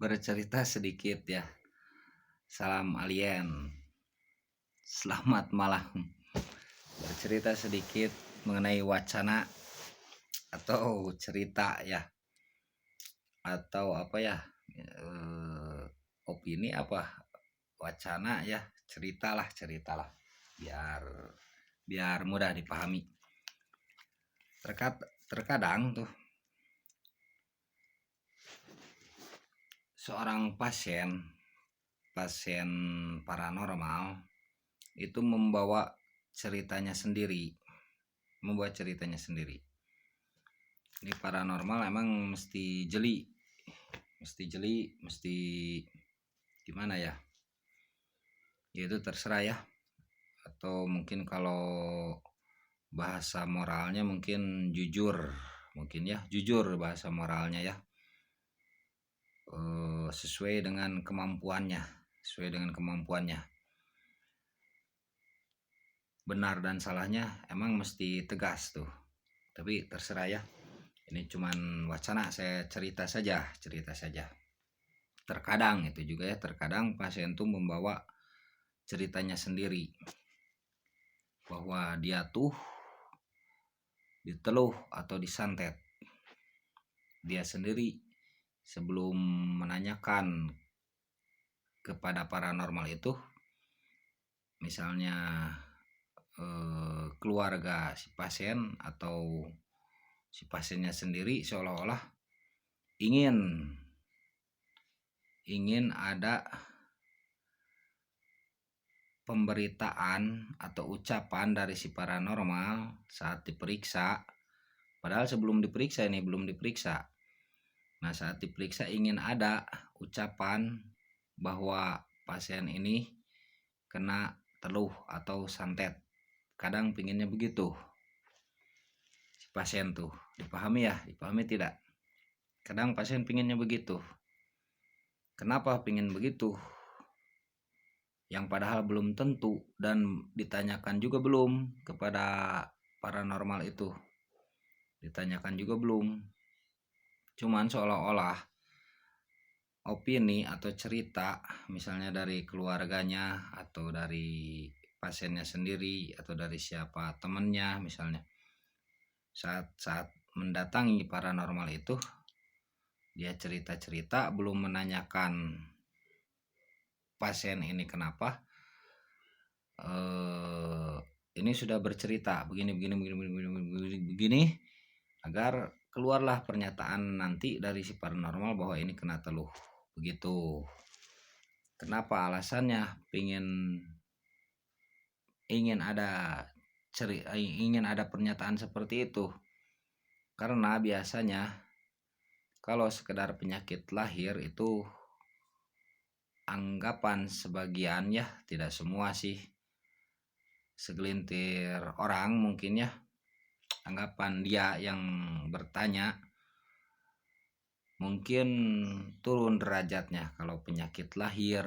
Bercerita sedikit ya. Salam alien. Selamat malam. Bercerita sedikit mengenai wacana atau cerita ya. Atau apa ya? Opini apa? Wacana ya. Ceritalah. Biar mudah dipahami. Terkadang tuh seorang pasien paranormal itu membawa ceritanya sendiri. Ini paranormal emang mesti jeli, mesti gimana ya? Ya itu terserah ya. Atau mungkin kalau bahasa moralnya mungkin jujur, bahasa moralnya ya. Sesuai dengan kemampuannya. Benar dan salahnya emang mesti tegas tuh. Tapi terserah ya. Ini cuman wacana, saya cerita saja. Terkadang itu juga ya, terkadang pasien tuh membawa ceritanya sendiri. Bahwa dia tuh diteluh atau disantet. Dia sendiri sebelum menanyakan kepada paranormal itu, misalnya keluarga si pasien atau si pasiennya sendiri seolah-olah ingin ada pemberitaan atau ucapan dari si paranormal saat diperiksa. Padahal sebelum diperiksa ini belum diperiksa. Nah, saat diperiksa ingin ada ucapan bahwa pasien ini kena teluh atau santet. Kadang pinginnya begitu. Si pasien tuh, dipahami tidak? Kadang pasien pinginnya begitu. Kenapa pingin begitu? Yang padahal belum tentu dan ditanyakan juga belum kepada paranormal itu. Ditanyakan juga belum. Cuman seolah-olah opini atau cerita misalnya dari keluarganya atau dari pasiennya sendiri atau dari siapa temannya misalnya, saat mendatangi paranormal itu dia cerita belum menanyakan pasien ini kenapa, ini sudah bercerita begini agar keluarlah pernyataan nanti dari si paranormal bahwa ini kena teluh begitu. Kenapa alasannya? ingin ada pernyataan seperti itu karena biasanya kalau sekedar penyakit lahir itu anggapan sebagian ya, tidak semua sih, segelintir orang mungkin ya, anggapan dia yang bertanya mungkin turun derajatnya kalau penyakit lahir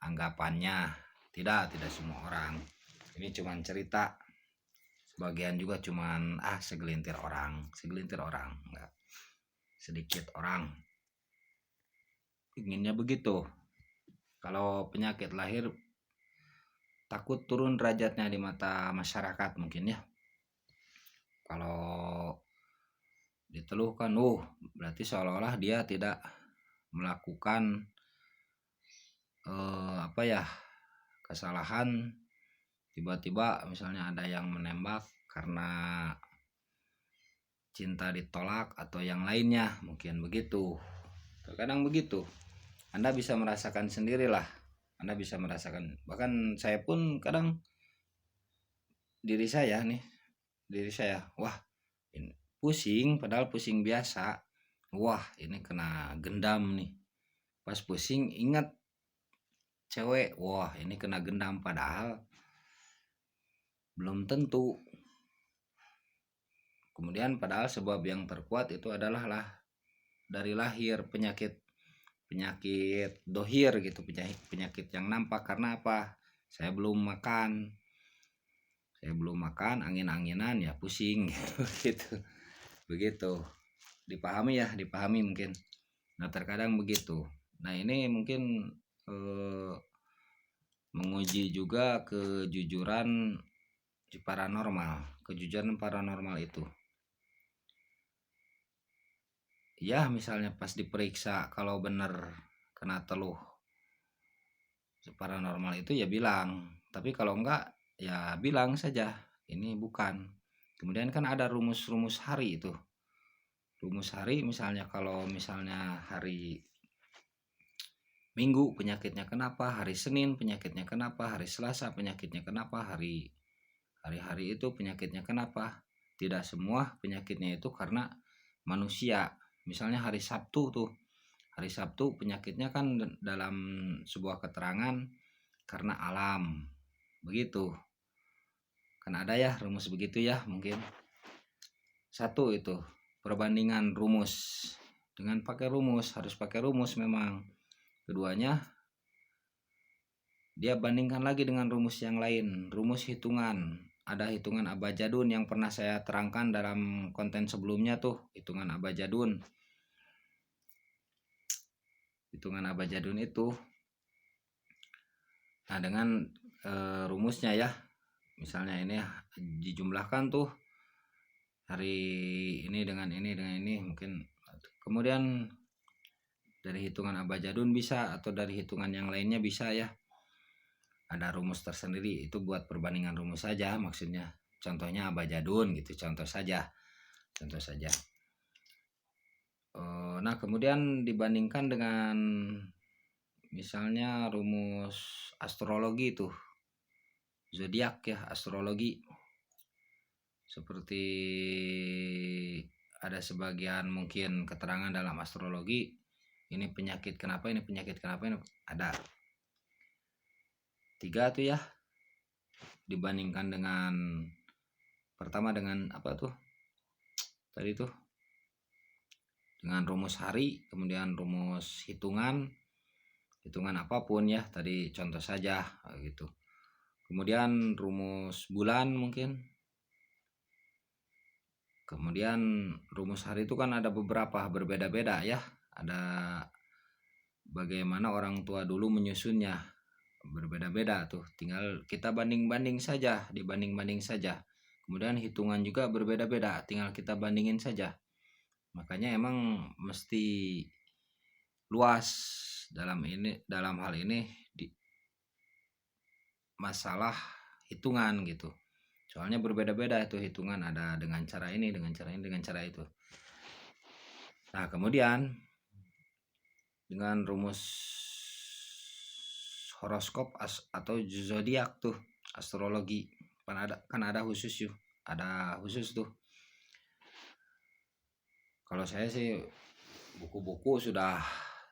anggapannya. Tidak semua orang. Ini cuman cerita. Sebagian juga cuman segelintir orang, enggak sedikit orang. Inginnya begitu. Kalau penyakit lahir takut turun derajatnya di mata masyarakat mungkin ya. Kalau diteluhkan, berarti seolah-olah dia tidak melakukan kesalahan. Tiba-tiba misalnya ada yang menembak karena cinta ditolak atau yang lainnya, mungkin begitu. Terkadang begitu. Anda bisa merasakan sendirilah. Bahkan saya pun kadang diri saya, wah ini pusing, padahal pusing biasa. Wah ini kena gendam nih. Pas pusing ingat cewek, wah ini kena gendam, padahal belum tentu. Kemudian padahal sebab yang terkuat itu adalah dari lahir penyakit dohir gitu, penyakit yang nampak. Karena apa? Saya belum makan, angin-anginan ya pusing gitu. Begitu. Dipahami mungkin. Nah, terkadang begitu. Nah ini mungkin menguji juga kejujuran si paranormal, kejujuran paranormal itu. Ya misalnya pas diperiksa kalau benar kena teluh paranormal itu ya bilang, tapi kalau enggak ya bilang saja ini bukan. Kemudian kan ada rumus-rumus hari itu. Rumus hari misalnya kalau misalnya hari Minggu penyakitnya kenapa, hari Senin penyakitnya kenapa, hari Selasa penyakitnya kenapa, hari-hari itu penyakitnya kenapa. Tidak semua penyakitnya itu karena manusia. Misalnya hari Sabtu tuh. Hari Sabtu penyakitnya kan dalam sebuah keterangan karena alam. Begitu. Kan ada ya rumus begitu ya mungkin. Satu itu perbandingan rumus. Dengan pakai rumus, harus pakai rumus memang. Keduanya dia bandingkan lagi dengan rumus yang lain, rumus hitungan. Ada hitungan abajadun yang pernah saya terangkan dalam konten sebelumnya tuh, hitungan abajadun. Hitungan abajadun itu. Nah, dengan rumusnya ya. Misalnya ini dijumlahkan tuh hari ini dengan ini mungkin. Kemudian dari hitungan abajadun bisa atau dari hitungan yang lainnya bisa ya. Ada rumus tersendiri itu buat perbandingan rumus saja maksudnya. Contohnya abajadun gitu, contoh saja. Nah kemudian dibandingkan dengan misalnya rumus astrologi itu, zodiak ya, astrologi. Seperti ada sebagian mungkin keterangan dalam astrologi, ini penyakit kenapa, ini penyakit kenapa, ini ada 3 tuh ya. Dibandingkan dengan pertama dengan apa tuh tadi tuh, dengan rumus hari, kemudian rumus hitungan apapun ya, tadi contoh saja gitu. Kemudian rumus bulan mungkin. Kemudian rumus hari itu kan ada beberapa, berbeda-beda ya. Ada bagaimana orang tua dulu menyusunnya, berbeda-beda tuh. Tinggal kita banding-banding saja, dibanding-banding saja. Kemudian hitungan juga berbeda-beda, tinggal kita bandingin saja. Makanya emang mesti luas dalam hal ini di masalah hitungan gitu. Soalnya berbeda-beda itu hitungan, ada dengan cara ini, dengan cara ini, dengan cara itu. Nah, kemudian dengan rumus horoskop atau zodiak tuh, astrologi. Kan ada khusus yuk. Ada khusus tuh. Kalau saya sih buku-buku sudah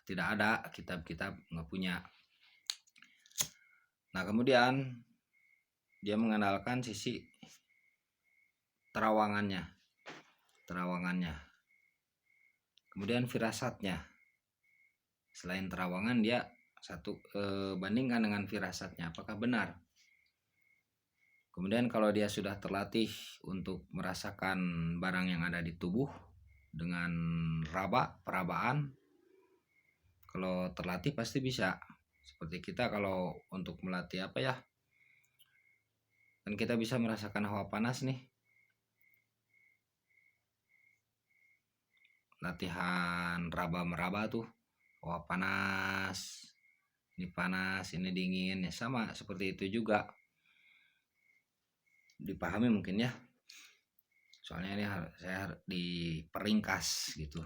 tidak ada, kitab-kitab nggak punya. Nah, kemudian dia mengandalkan sisi terawangannya. Kemudian firasatnya. Selain terawangan dia bandingkan dengan firasatnya apakah benar. Kemudian kalau dia sudah terlatih untuk merasakan barang yang ada di tubuh dengan perabaan, kalau terlatih pasti bisa. Seperti kita kalau untuk melatih apa ya, kan kita bisa merasakan hawa panas nih. Latihan raba-meraba tuh, hawa panas, ini dingin, ya sama seperti itu juga. Dipahami mungkin ya. Soalnya ini saya diperingkas gitu.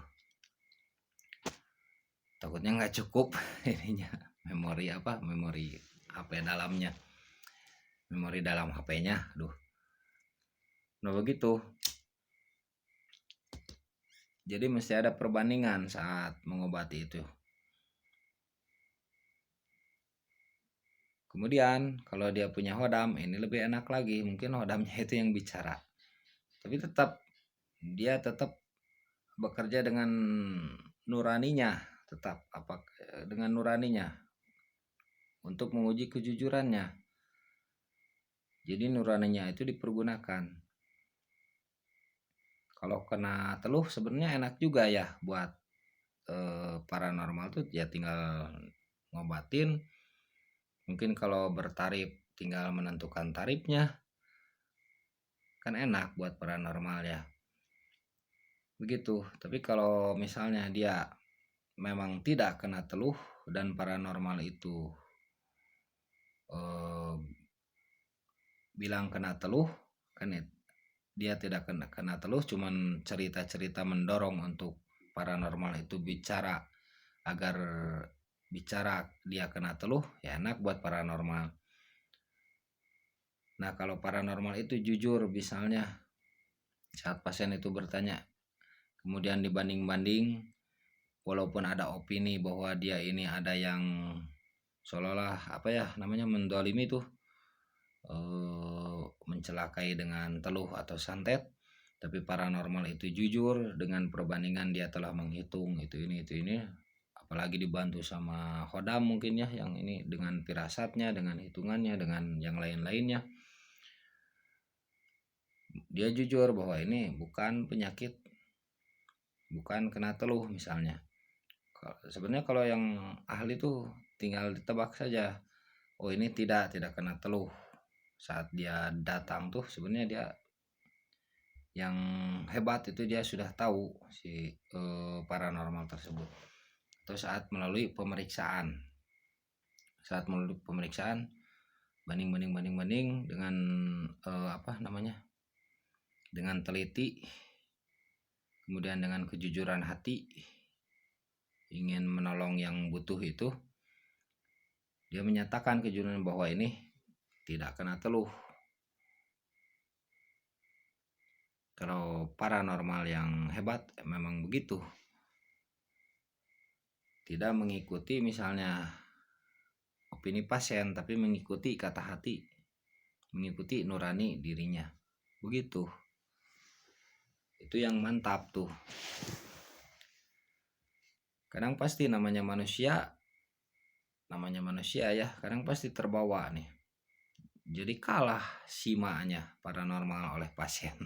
Takutnya nggak cukup ininya, memori HP dalamnya, memori dalam HP-nya. Nah begitu. Jadi mesti ada perbandingan saat mengobati itu. Kemudian kalau dia punya hodam, ini lebih enak lagi. Mungkin hodamnya itu yang bicara. Tapi dia tetap bekerja dengan nuraninya, dengan nuraninya untuk menguji kejujurannya. Jadi nuraninya itu dipergunakan. Kalau kena teluh sebenarnya enak juga ya buat paranormal tuh ya tinggal ngobatin. Mungkin kalau bertarif tinggal menentukan tarifnya, kan enak buat paranormal ya. Begitu. Tapi kalau misalnya dia memang tidak kena teluh dan paranormal itu eh, bilang kena teluh, kan ya, dia tidak kena teluh, cuman cerita-cerita mendorong untuk paranormal itu bicara agar bicara dia kena teluh, ya enak buat paranormal. Nah, kalau paranormal itu jujur, misalnya saat pasien itu bertanya, kemudian dibanding-banding, walaupun ada opini bahwa dia ini ada yang seolah-olah apa ya namanya mendolimi tuh, mencelakai dengan teluh atau santet, tapi paranormal itu jujur dengan perbandingan dia telah menghitung itu ini, apalagi dibantu sama Khodam mungkin ya, yang ini dengan firasatnya, dengan hitungannya, dengan yang lain-lainnya, dia jujur bahwa ini bukan penyakit, bukan kena teluh misalnya. Sebenarnya kalau yang ahli tuh tinggal ditebak saja, oh ini tidak kena teluh. Saat dia datang tuh sebenarnya dia yang hebat itu dia sudah tahu si paranormal tersebut. Atau saat melalui pemeriksaan, banding dengan apa namanya, dengan teliti, kemudian dengan kejujuran hati, ingin menolong yang butuh itu, dia menyatakan kejujuran bahwa ini tidak kena teluh. Kalau paranormal yang hebat memang begitu, tidak mengikuti misalnya opini pasien, tapi mengikuti kata hati, mengikuti nurani dirinya, begitu. Itu yang mantap tuh. Kadang pasti namanya manusia ya, kadang pasti terbawa nih, jadi kalah simanya paranormal oleh pasien.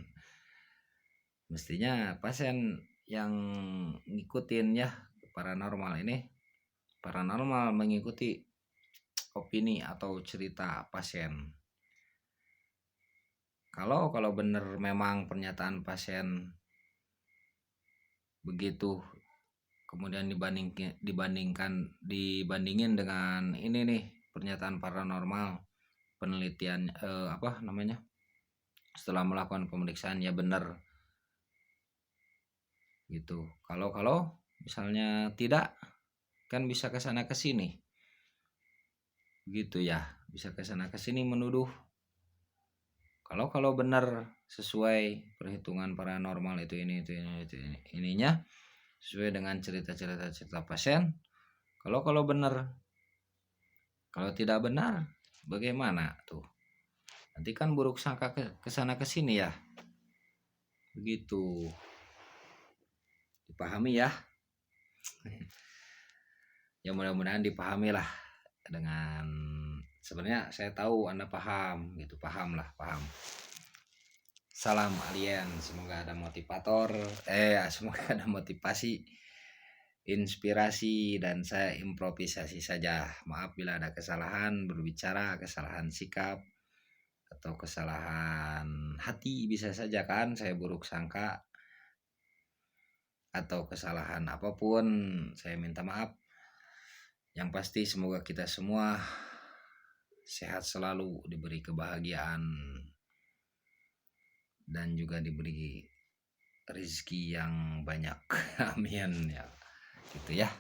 Mestinya pasien yang ngikutin ya paranormal mengikuti opini atau cerita pasien. Kalau benar memang pernyataan pasien begitu, kemudian dibandingin dengan ini nih pernyataan paranormal, penelitian setelah melakukan pemeriksaan ya benar gitu. Kalau misalnya tidak, kan bisa kesana kesini gitu ya, bisa kesana kesini menuduh. Kalau benar sesuai perhitungan paranormal itu ininya sesuai dengan cerita pasien. Kalau benar, kalau tidak benar bagaimana tuh, nanti kan buruk sangka kesana kesini ya, begitu. Dipahami ya. Ya mudah-mudahan dipahami lah, dengan sebenarnya saya tahu Anda paham gitu, paham. Salam alien, semoga ada semoga ada motivasi, inspirasi, dan saya improvisasi saja. Maaf bila ada kesalahan berbicara, kesalahan sikap, atau kesalahan hati, bisa saja kan saya buruk sangka, atau kesalahan apapun saya minta maaf. Yang pasti semoga kita semua sehat selalu, diberi kebahagiaan, dan juga diberi rezeki yang banyak. Amin ya, gitu ya.